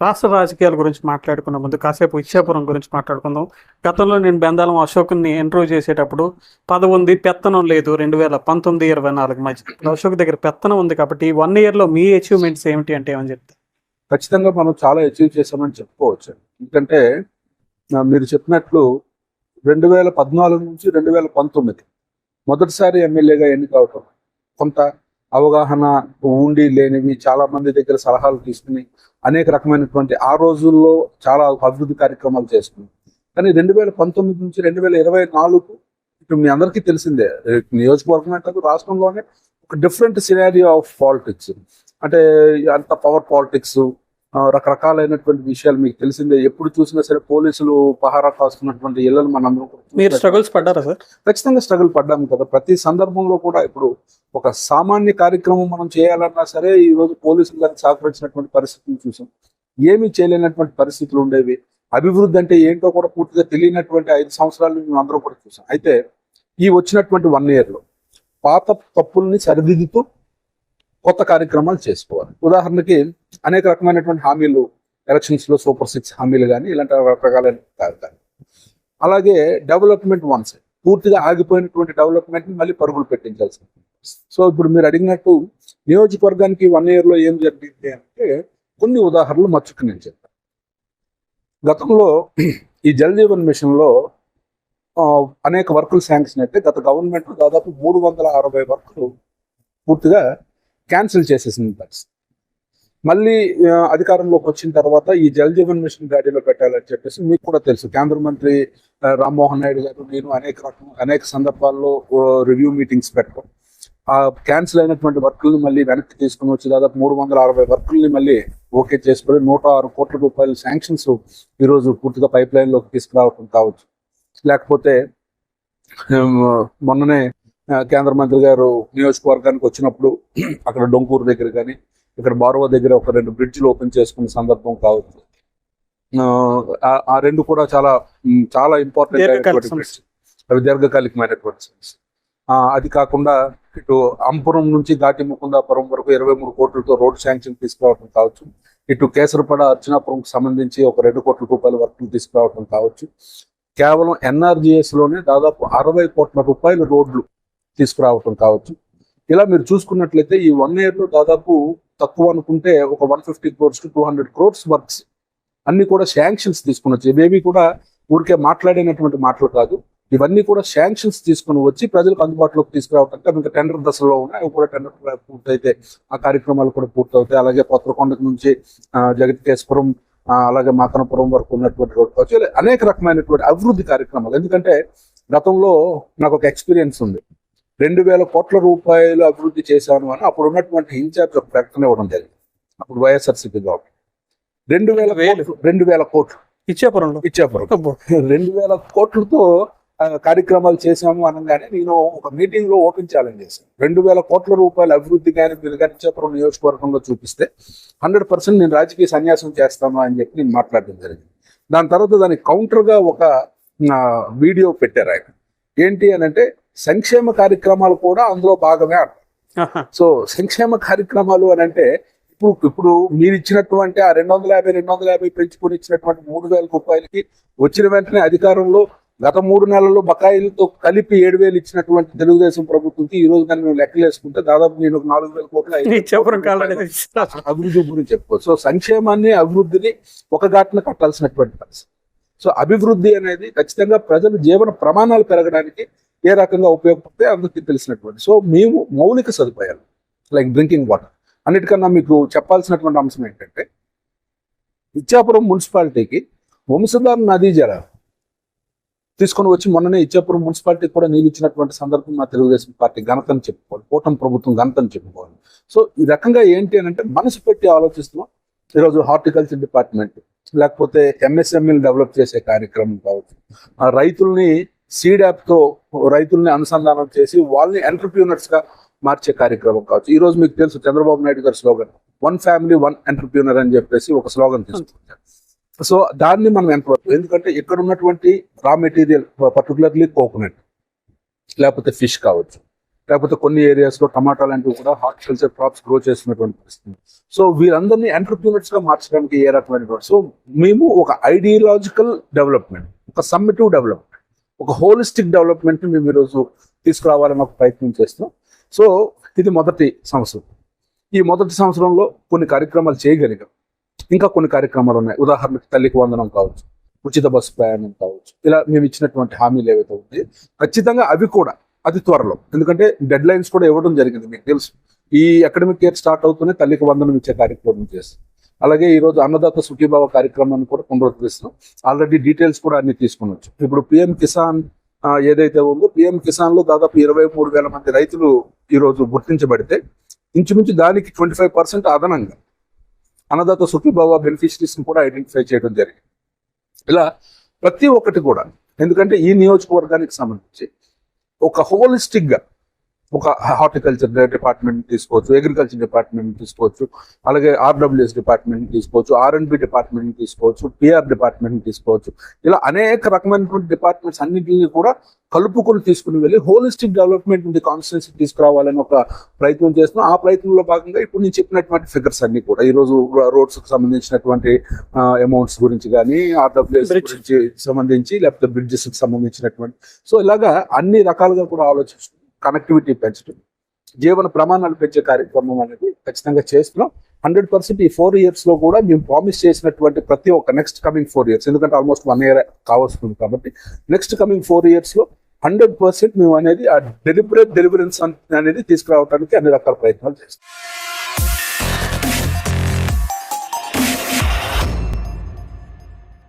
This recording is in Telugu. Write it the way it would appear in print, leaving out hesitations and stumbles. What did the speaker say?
రాష్ట్ర రాజకీయాల గురించి మాట్లాడుకున్న ముందు కాసేపు ఇచ్చాపురం గురించి మాట్లాడుకుందాం. గతంలో నేను బెందాలం అశోక్ని ఇంటర్వ్యూ చేసేటప్పుడు పదవి ఉంది, పెత్తనం లేదు 2019-24 మధ్య. అశోక్ దగ్గర పెత్తనం ఉంది కాబట్టి 1 yearలో మీ అచీవ్మెంట్స్ ఏమిటి అంటే ఏమని చెప్తారు? ఖచ్చితంగా మనం చాలా అచీవ్ చేసామని చెప్పుకోవచ్చు. ఎందుకంటే మీరు చెప్పినట్లు 2014 నుంచి 2019 మొదటిసారి ఎమ్మెల్యేగా ఎన్నికవటం, కొంత అవగాహన ఉండి లేనివి చాలా మంది దగ్గర సలహాలు తీసుకుని అనేక రకమైనటువంటి ఆ రోజుల్లో చాలా అభివృద్ధి కార్యక్రమాలు చేసుకున్నాం. కానీ 2019 నుంచి 2024 ఇప్పుడు మీ అందరికీ తెలిసిందే, నియోజకవర్గమే కాదు రాష్ట్రంలోనే ఒక డిఫరెంట్ సినారియో ఆఫ్ పాలిటిక్స్. అంటే అంత పవర్ పాలిటిక్స్, రకరకాలైనటువంటి విషయాలు మీకు తెలిసిందే. ఎప్పుడు చూసినా సరే పోలీసులు పహారా కాస్తున్నటువంటి ఇళ్లను మనం మీరు స్ట్రగుల్స్ పడ్డారా సార్? ఖచ్చితంగా స్ట్రగుల్ పడ్డాము కదా. ప్రతి సందర్భంలో కూడా ఇప్పుడు ఒక సామాన్య కార్యక్రమం మనం చేయాలన్నా సరే ఈ రోజు పోలీసులు దానికి సహకరించినటువంటి పరిస్థితులు చూసాం. ఏమీ చేయలేనటువంటి పరిస్థితులు ఉండేవి. అభివృద్ధి అంటే ఏంటో కూడా పూర్తిగా తెలియనటువంటి 5 సంవత్సరాలు మేము అందరూ కూడా చూసాం. అయితే ఈ వచ్చినటువంటి 1 yearలో పాత తప్పుల్ని సరిదిద్దుతూ కొత్త కార్యక్రమాలు చేసుకోవాలి. ఉదాహరణకి అనేక రకమైనటువంటి హామీలు, ఎలక్షన్స్ లో సూపర్ 6 హామీలు కానీ ఇలాంటి రకరకాలైన కానీ, అలాగే డెవలప్మెంట్ వన్స్ పూర్తిగా ఆగిపోయినటువంటి డెవలప్మెంట్ ని మళ్ళీ పరుగులు పెట్టించాల్సింది. సో ఇప్పుడు మీరు అడిగినట్టు నియోజకవర్గానికి 1 yearలో ఏం జరిగింది అంటే కొన్ని ఉదాహరణలు మచ్చుకు నేను చెప్తాను. గతంలో ఈ జల్ జీవన్ మిషన్ లో అనేక వర్కులు శాంక్షన్ అయితే గత గవర్నమెంట్ దాదాపు 360 వర్కులు పూర్తిగా క్యాన్సిల్ చేసేసింది పరిస్థితి. మళ్ళీ అధికారంలోకి వచ్చిన తర్వాత ఈ జల్ జీవన్ మిషన్ గాడిలో పెట్టాలని చెప్పేసి మీకు కూడా తెలుసు, కేంద్ర మంత్రి రామ్మోహన్ నాయుడు గారు నేను అనేక సందర్భాల్లో రివ్యూ మీటింగ్స్ పెట్టడం, ఆ క్యాన్సిల్ అయినటువంటి వర్కుల్ని మళ్ళీ వెనక్కి తీసుకుని వచ్చి దాదాపు 360 వర్కుల్ని మళ్ళీ ఓకే చేసుకుని 106 కోట్ల రూపాయల శాంక్షన్స్ ఈరోజు పూర్తిగా పైప్ లైన్లోకి తీసుకురావడం కావచ్చు. లేకపోతే మొన్ననే కేంద్ర మంత్రి గారు నియోజకవర్గానికి వచ్చినప్పుడు అక్కడ డొంకూరు దగ్గర కానీ ఇక్కడ బారువా దగ్గర ఒక 2 బ్రిడ్జ్లు ఓపెన్ చేసుకునే సందర్భం కావచ్చు. ఆ 2 కూడా చాలా చాలా ఇంపార్టెంట్ అయినటువంటి బ్రిడ్జ్, అవి దీర్ఘకాలికమైనటువంటి సమస్య. అది కాకుండా ఇటు అంపురం నుంచి ఘాటి ముకుందాపురం వరకు 23 కోట్లతో రోడ్ శాంక్షన్ తీసుకురావడం కావచ్చు. ఇటు కేసరపడ అర్చనాపురంకి సంబంధించి ఒక 2 కోట్ల రూపాయల వర్కులు తీసుకురావడం కావచ్చు. కేవలం ఎన్ఆర్జీఎస్ లోనే దాదాపు 60 కోట్ల రూపాయల రోడ్లు తీసుకురావటం కావచ్చు. ఇలా మీరు చూసుకున్నట్లయితే ఈ 1 yearలో దాదాపు తక్కువ అనుకుంటే ఒక 150 crores to 200 crores వర్క్స్ అన్ని కూడా శాంక్షన్స్ తీసుకుని వచ్చి, ఇవేవి కూడా ఊరికే మాట్లాడినటువంటి మాటలు కాదు, ఇవన్నీ కూడా శాంక్షన్స్ తీసుకుని వచ్చి ప్రజలకు అందుబాటులోకి తీసుకురావటంటే ఇంకా టెండర్ దశలో ఉన్నాయి. అవి కూడా టెండర్ పూర్తయితే ఆ కార్యక్రమాలు కూడా పూర్తవుతాయి. అలాగే పొత్రకొండ నుంచి జగతికేశ్వరం అలాగే మాకనపురం వరకు ఉన్నటువంటి రోడ్డు కావచ్చు. అనేక రకమైనటువంటి అభివృద్ధి కార్యక్రమాలు. ఎందుకంటే గతంలో నాకు ఒక ఎక్స్పీరియన్స్ ఉంది. 2000 కోట్ల రూపాయలు అభివృద్ధి చేశాను అని అప్పుడు ఉన్నటువంటి ఇన్ఛార్జ్ ఒక ప్రకటన ఇవ్వడం జరిగింది. అప్పుడు వైఎస్ఆర్సీపీ గవర్నమెంట్ 2000 కోట్లు ఇచ్చాపురం 2000 కోట్లతో కార్యక్రమాలు చేశాము అనగానే నేను ఒక మీటింగ్ లో ఓపెన్ ఛాలెంజ్ చేశాను. 2000 కోట్ల రూపాయల అభివృద్ధి కానీ మీరు కానీ ఇచ్చాపురం నియోజకవర్గంలో చూపిస్తే 100% నేను రాజకీయ సన్యాసం చేస్తాను అని చెప్పి నేను మాట్లాడడం జరిగింది. దాని తర్వాత దానికి కౌంటర్ గా ఒక వీడియో పెట్టారు ఆయన. ఏంటి అని అంటే సంక్షేమ కార్యక్రమాలు కూడా అందులో భాగమే అంటారు. సో సంక్షేమ కార్యక్రమాలు అని అంటే ఇప్పుడు మీరు ఇచ్చినటువంటి ఆ 250 పెంచుకొని ఇచ్చినటువంటి 3000 రూపాయలకి వచ్చిన వెంటనే అధికారంలో గత 3 నెలల్లో బకాయిలతో కలిపి 7000 ఇచ్చినటువంటి తెలుగుదేశం ప్రభుత్వంకి ఈ రోజు కానీ మేము లెక్కలు వేసుకుంటే దాదాపు నేను 4000 కోట్ల అభివృద్ధి గురించి చెప్పుకోవచ్చు. సో సంక్షేమాన్ని అభివృద్ధిని ఒక ఘాటున కట్టాల్సినటువంటి పరిస్థితి. సో అభివృద్ధి అనేది ఖచ్చితంగా ప్రజల జీవన ప్రమాణాలు పెరగడానికి ఏ రకంగా ఉపయోగపడితే అందరికీ తెలిసినటువంటి. సో మేము మౌలిక సదుపాయాలు లైక్ డ్రింకింగ్ వాటర్, అన్నిటికన్నా మీకు చెప్పాల్సినటువంటి అంశం ఏంటంటే ఇచ్చాపురం మున్సిపాలిటీకి వంశధార నదీ జలాలు తీసుకొని వచ్చి మొన్ననే ఇచ్చాపురం మున్సిపాలిటీకి కూడా నీళ్ళు ఇచ్చినటువంటి సందర్భం మా తెలుగుదేశం పార్టీ ఘనతని చెప్పుకోవాలి, కూటమి ప్రభుత్వం ఘనతని చెప్పుకోవాలి. సో ఈ రకంగా ఏంటి అని అంటే మనసు పెట్టి ఆలోచిస్తున్నాం. ఈరోజు హార్టికల్చర్ డిపార్ట్మెంట్ లేకపోతే ఎంఎస్ఎంఈలు డెవలప్ చేసే కార్యక్రమం కావచ్చు, రైతుల్ని సీడ్ యాప్తో రైతుల్ని అనుసంధానం చేసి వాళ్ళని ఎంటర్ప్రీనర్స్ గా మార్చే కార్యక్రమం కావచ్చు. ఈ రోజు మీకు తెలుసు చంద్రబాబు నాయుడు గారి స్లోగన్ 1 family 1 entrepreneur అని చెప్పేసి ఒక స్లోగన్ తీసుకుంటారు. సో దాన్ని మనం ఎంతవరకు, ఎందుకంటే ఇక్కడ ఉన్నటువంటి రా మెటీరియల్ పర్టికులర్లీ కోకోనట్ లేకపోతే ఫిష్ కావచ్చు, లేకపోతే కొన్ని ఏరియాస్ లో టమాటా లాంటివి కూడా హార్టికల్చర్ క్రాప్స్ గ్రో చేస్తున్నటువంటి పరిస్థితి. సో వీరందరినీ ఎంటర్ప్రీనర్స్ గా మార్చడానికి ఏ రకమైన సో మేము ఒక ఐడియాలజికల్ డెవలప్మెంట్, ఒక సమ్మిటివ్ డెవలప్మెంట్, ఒక హోలిస్టిక్ డెవలప్మెంట్ ని మేము ఈరోజు తీసుకురావాలని ఒక ప్రయత్నం చేస్తున్నాం. సో ఇది మొదటి సంవత్సరం. ఈ మొదటి సంవత్సరంలో కొన్ని కార్యక్రమాలు చేయగలిగాం. ఇంకా కొన్ని కార్యక్రమాలు ఉన్నాయి. ఉదాహరణకు తల్లికి వందనం కావచ్చు, ఉచిత బస్సు ప్రయాణం కావచ్చు, ఇలా మేము ఇచ్చినటువంటి హామీలు ఏవైతే ఉన్నాయో ఖచ్చితంగా అవి కూడా అతి త్వరలో, ఎందుకంటే డెడ్ లైన్స్ కూడా ఇవ్వడం జరిగింది. మీకు తెలుసు, ఈ అకాడమిక్ ఇయర్ స్టార్ట్ అవుతూనే తల్లికి వందనం ఇచ్చే కార్యక్రమం చేస్తాం. అలాగే ఈ రోజు అన్నదాత సుఖీభావ కార్యక్రమాన్ని కూడా పునరుద్ధరిస్తున్నాం. ఆల్రెడీ డీటెయిల్స్ కూడా అన్ని తీసుకునొచ్చు. ఇప్పుడు పిఎం కిసాన్ ఏదైతే ఉందో, పిఎం కిసాన్ లో దాదాపు 23,000 మంది రైతులు ఈ రోజు గుర్తించబడితే ఇంచుమించు దానికి 25% అదనంగా అన్నదాత సుఖీభావ బెనిఫిషరీస్ ని కూడా ఐడెంటిఫై చేయడం జరిగింది. ఇలా ప్రతి ఒక్కటి కూడా, ఎందుకంటే ఈ నియోజకవర్గానికి సంబంధించి ఒక హోలిస్టిక్ గా ఒక హార్టికల్చర్ డిపార్ట్మెంట్ తీసుకోవచ్చు, అగ్రికల్చర్ డిపార్ట్మెంట్ తీసుకోవచ్చు, అలాగే ఆర్డబ్ల్యూఎస్ డిపార్ట్మెంట్ తీసుకోవచ్చు, R&B డిపార్ట్మెంట్ తీసుకోవచ్చు, PR డిపార్ట్మెంట్ తీసుకోవచ్చు. ఇలా అనేక రకమైనటువంటి డిపార్ట్మెంట్స్ అన్నింటినీ కూడా కలుపుకొని తీసుకుని వెళ్ళి హోలిస్టిక్ డెవలప్మెంట్ ఉంది కాన్స్టిట్యున్సీ తీసుకురావాలని ఒక ప్రయత్నం చేస్తున్నాం. ఆ ప్రయత్నంలో భాగంగా ఇప్పుడు నేను చెప్పినటువంటి ఫిగర్స్ అన్ని కూడా ఈ రోజు రోడ్స్ కు సంబంధించినటువంటి అమౌంట్స్ గురించి కానీ, ఆర్డబ్ల్యూఎస్ గురించి సంబంధించి, లేకపోతే బ్రిడ్జెస్ కి సంబంధించినటువంటి, సో ఇలాగా అన్ని రకాలుగా కూడా ఆలోచిస్తున్నాం. కనెక్టివిటీ పెంచడం, జీవన ప్రమాణాలు పెంచే కార్యక్రమం అనేది ఖచ్చితంగా చేస్తున్నాం. 100% ఈ 4 years లో కూడా మేము ప్రామిస్ చేసినటువంటి ప్రతి ఒక్క నెక్స్ట్ కమింగ్ 4 years, ఎందుకంటే ఆల్మోస్ట్ 1 year కావస్తుంది కాబట్టి నెక్స్ట్ కమింగ్ 4 years లో 100% మేము అనేది ఆ డెలిబరెన్స్ అనేది తీసుకురావడానికి అన్ని రకాల ప్రయత్నాలు చేస్తాం.